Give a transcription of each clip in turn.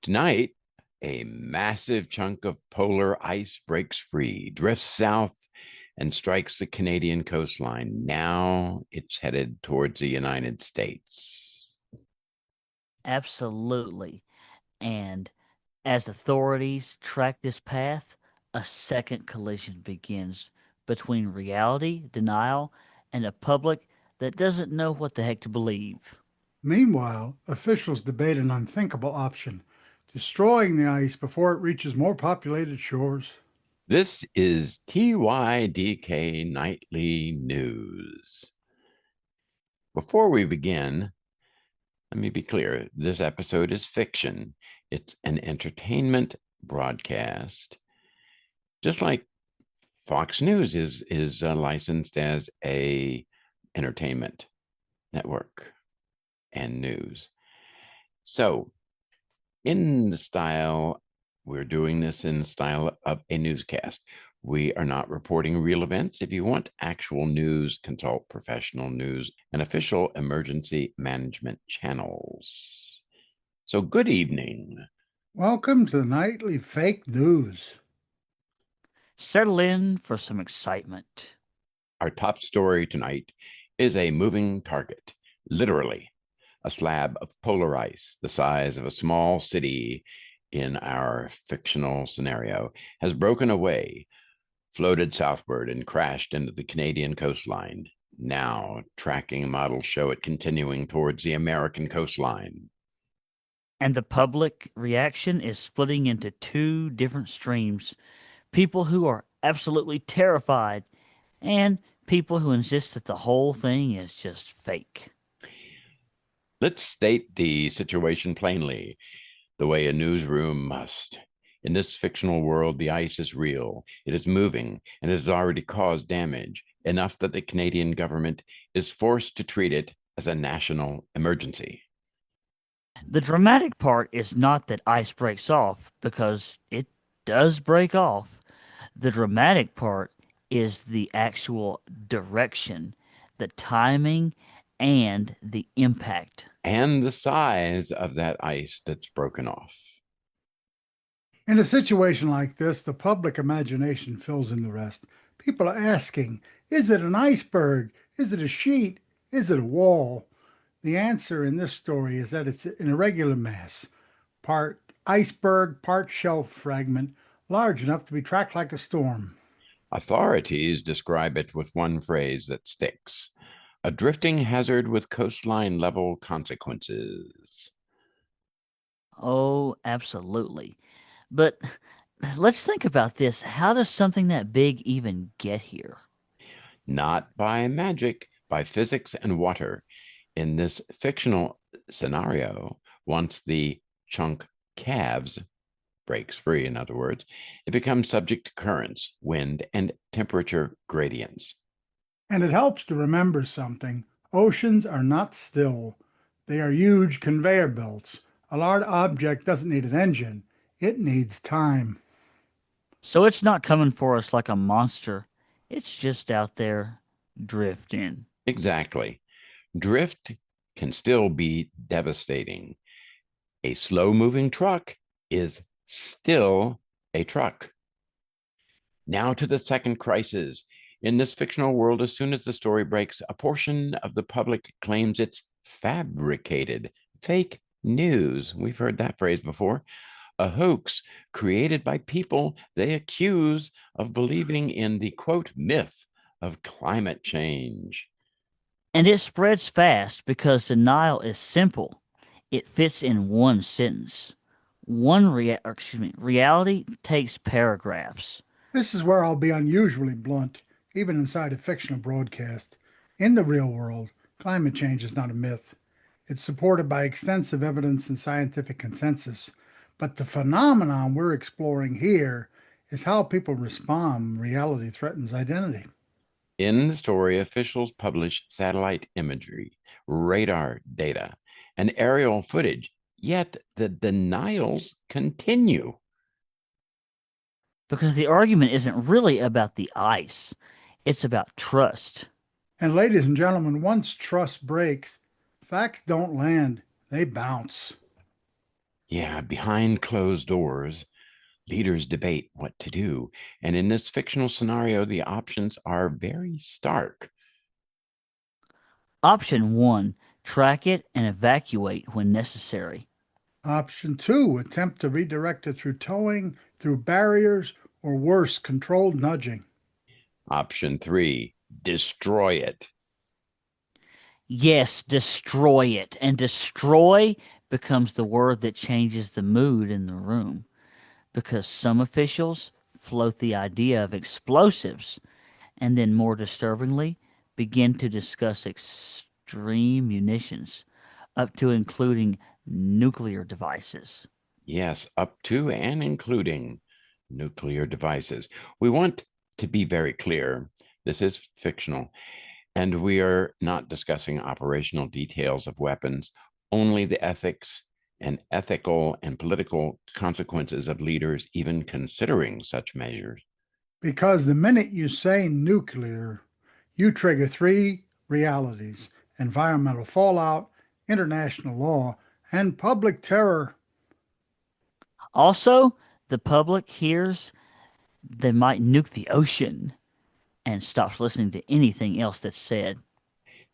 Tonight, a massive chunk of polar ice breaks free, drifts south, and strikes the Canadian coastline. Now it's headed towards the United States. Absolutely. And as authorities track this path, a second collision begins between reality, denial, and a public that doesn't know what the heck to believe. Meanwhile, officials debate an unthinkable option: destroying the ice before it reaches more populated shores. This is TYDK Nightly News. Before we begin, let me be clear, this episode is fiction. It's an entertainment broadcast, just like Fox News is licensed as a entertainment network and news. So, in the style, we're doing this in the style of a newscast. We are not reporting real events. If you want actual news, consult professional news and official emergency management channels. So, good evening. Welcome to the nightly fake news. Settle in for some excitement. Our top story tonight is a moving target, literally. A slab of polar ice, the size of a small city in our fictional scenario, has broken away, floated southward, and crashed into the Canadian coastline. Now, tracking models show it continuing towards the American coastline. And the public reaction is splitting into two different streams: people who are absolutely terrified, and people who insist that the whole thing is just fake. Let's state the situation plainly, the way a newsroom must. In this fictional world, the ice is real, it is moving, and it has already caused damage, enough that the Canadian government is forced to treat it as a national emergency. The dramatic part is not that ice breaks off, because it does break off. The dramatic part is the actual direction, the timing, and the impact. And the size of that ice that's broken off. In a situation like this, the public imagination fills in the rest. People are asking, is it an iceberg? Is it a sheet? Is it a wall? The answer in this story is that it's an irregular mass, part iceberg, part shelf fragment, large enough to be tracked like a storm. Authorities describe it with one phrase that sticks: a drifting hazard with coastline level consequences. Oh, absolutely. But let's think about this. How does something that big even get here? Not by magic, by physics and water. In this fictional scenario, once the chunk calves, breaks free, in other words, it becomes subject to currents, wind, and temperature gradients. And it helps to remember something: oceans are not still, they are huge conveyor belts. A large object doesn't need an engine, it needs time. So it's not coming for us like a monster. It's just out there drifting. Exactly. Drift can still be devastating. A slow moving truck is still a truck. Now to the second crisis. In this fictional world, as soon as the story breaks, a portion of the public claims it's fabricated, fake news. We've heard that phrase before. A hoax created by people they accuse of believing in the quote myth of climate change. And it spreads fast because denial is simple. It fits in one sentence. Reality takes paragraphs. This is where I'll be unusually blunt, even inside a fictional broadcast. In the real world, climate change is not a myth. It's supported by extensive evidence and scientific consensus. But the phenomenon we're exploring here is how people respond when reality threatens identity. In the story, officials publish satellite imagery, radar data, and aerial footage, yet the denials continue. Because the argument isn't really about the ice, it's about trust. And ladies and gentlemen, once trust breaks, facts don't land, they bounce. Yeah, behind closed doors, leaders debate what to do. And in this fictional scenario, the options are very stark. Option 1, track it and evacuate when necessary. Option 2, attempt to redirect it through towing, through barriers, or worse, controlled nudging. Option 3, destroy it. Yes, destroy it. And destroy becomes the word that changes the mood in the room because some officials float the idea of explosives and then, more disturbingly, begin to discuss extreme munitions, up to including nuclear devices. Yes, up to and including nuclear devices. We want to be very clear. This is fictional, and we are not discussing operational details of weapons, only the ethics and ethical and political consequences of leaders even considering such measures. Because the minute you say nuclear, you trigger three realities: environmental fallout, international law, and public terror. Also, the public hears they might nuke the ocean and stops listening to anything else that's said.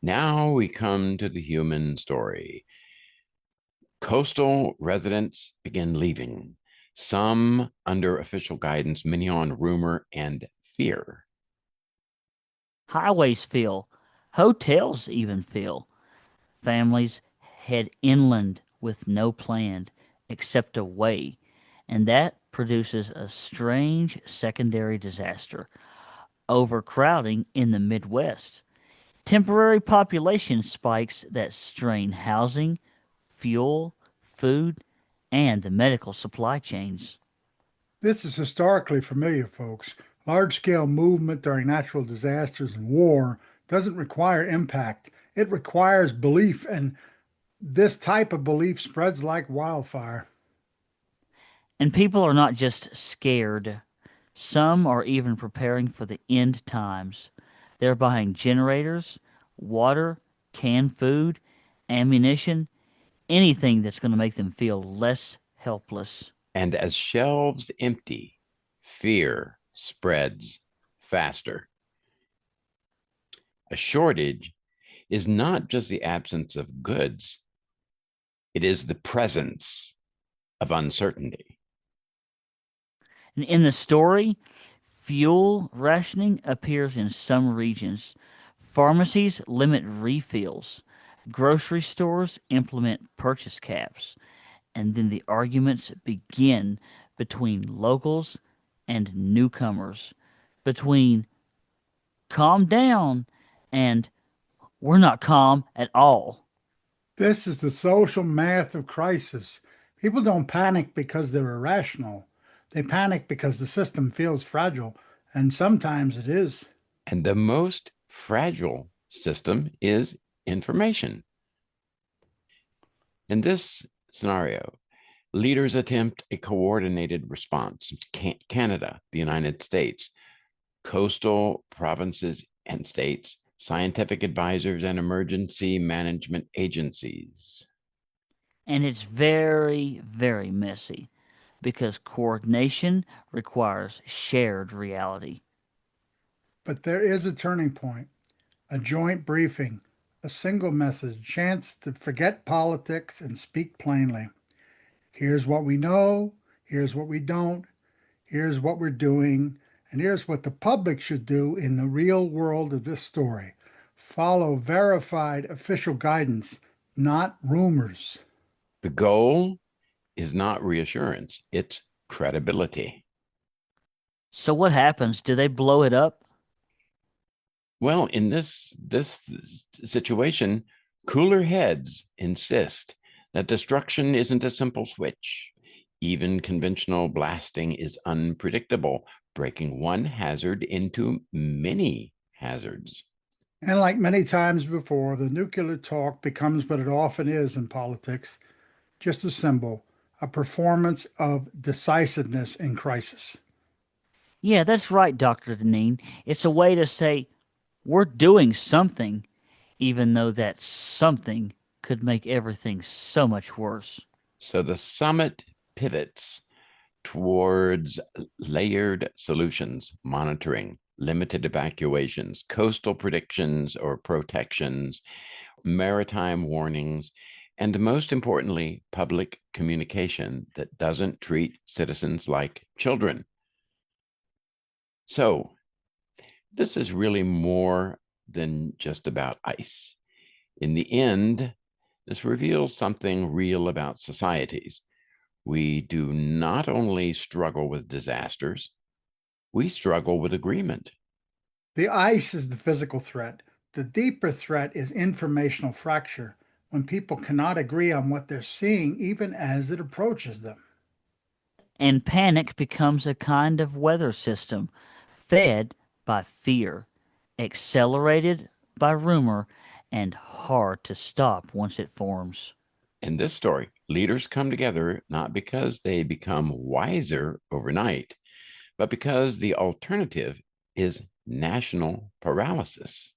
Now we come to the human story. Coastal residents begin leaving, some under official guidance, many on rumor and fear. Highways fill, hotels even fill. Families head inland with no plan except a way, and that produces a strange secondary disaster: overcrowding in the Midwest. Temporary population spikes that strain housing, fuel, food, and the medical supply chains. This is historically familiar, folks. Large scale movement during natural disasters and war doesn't require impact, it requires belief, and this type of belief spreads like wildfire. And people are not just scared, some are even preparing for the end times. They're buying generators, water, canned food, ammunition, anything that's going to make them feel less helpless. And as shelves empty, fear spreads faster. A shortage is not just the absence of goods, it is the presence of uncertainty. And in the story, fuel rationing appears in some regions. Pharmacies limit refills. Grocery stores implement purchase caps. And then the arguments begin between locals and newcomers, between calm down and we're not calm at all. This is the social math of crisis. People don't panic because they're irrational. They panic because the system feels fragile, and sometimes it is. And the most fragile system is information. In this scenario, leaders attempt a coordinated response. Canada, the United States, coastal provinces and states, scientific advisors, and emergency management agencies. And it's very, very messy because coordination requires shared reality. But there is a turning point, a joint briefing, a single message, chance to forget politics and speak plainly. Here's what we know, here's what we don't, here's what we're doing, and here's what the public should do in the real world of this story. Follow verified official guidance, not rumors. The goal is not reassurance, it's credibility. So what happens? Do they blow it up? Well, in this situation, cooler heads insist that destruction isn't a simple switch. Even conventional blasting is unpredictable, breaking one hazard into many hazards. And like many times before, the nuclear talk becomes what it often is in politics, just a symbol, a performance of decisiveness in crisis. Yeah, that's right, Dr. Deneen. It's a way to say we're doing something, even though that something could make everything so much worse. So the summit pivots towards layered solutions, monitoring, limited evacuations, coastal predictions or protections, maritime warnings, and most importantly, public communication that doesn't treat citizens like children. So, this is really more than just about ice. In the end, this reveals something real about societies. We do not only struggle with disasters, we struggle with agreement. The ice is the physical threat. The deeper threat is informational fracture, when people cannot agree on what they're seeing even as it approaches them. And panic becomes a kind of weather system fed by fear, accelerated by rumor, and hard to stop once it forms. In this story, leaders come together not because they become wiser overnight, but because the alternative is national paralysis.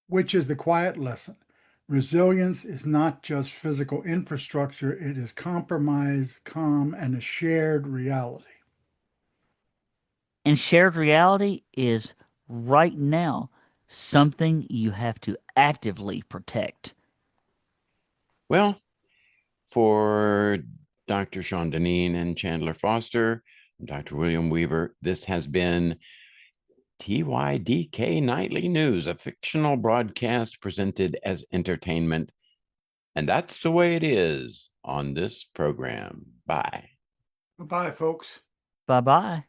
Which is the quiet lesson. Resilience is not just physical infrastructure, it is compromise, calm, and a shared reality. And shared reality is right now something you have to actively protect. Well, for Dr. Sean Deneen and Chandler Foster, Dr. William Weaver, this has been TYDK Nightly News, a fictional broadcast presented as entertainment. And that's the way it is on this program. Bye. Bye, folks. Bye bye.